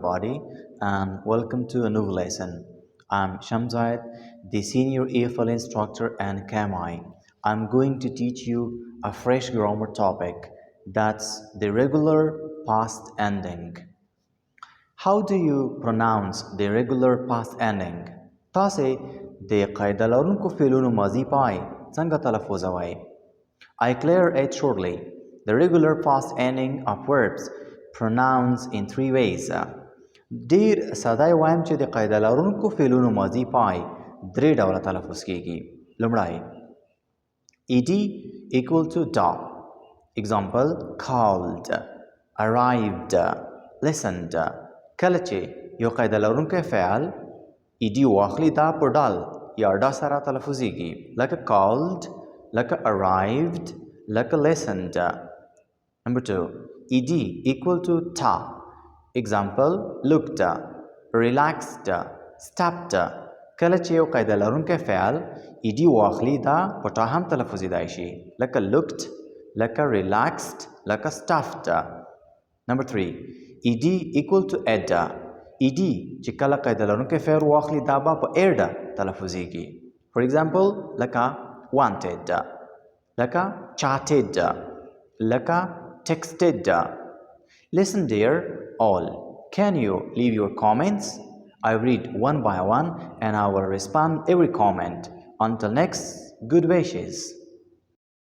everybody, and welcome to a new lesson. I'm Shamzad, the senior EFL instructor and KMI. I'm going to teach you a fresh grammar topic that's the regular past ending. How do you pronounce the regular past ending? تاسې د قاعده لرونکو فعلونو ماضي پای څنګه تلفظوئ؟ I clear it shortly. The regular past ending of verbs pronounced in three ways. ډیر ساده وایم چې د قاعده لرونکو فعلونو ماضي پای درې ډوله تلفظ کیږي. لومړی ed equal to da. Example called, arrived, listened. کله چې یو قاعده لرونکی فعل ed واخلي دا په ډال یا ډا سره تلفظیږي لکه called, لکه arrived, لکه listened. Number two, ed equal to ta. Example looked, relaxed, stepped. کله چې یو قاعده لرونکی فعل ed واخلي دا په ټا هم تلفظیدای شي لکه looked, لکه relaxed, لکه stuffed. Number three, ed equal to ed. ed چې کله قاعده لرونکی فعل واخلي دا به په ed تلفظیږي. For example لکه wanted, لکه chatted, لکه texted. Listen dear all. Can you leave your comments? I read one by one and I will respond every comment. Until next, good wishes.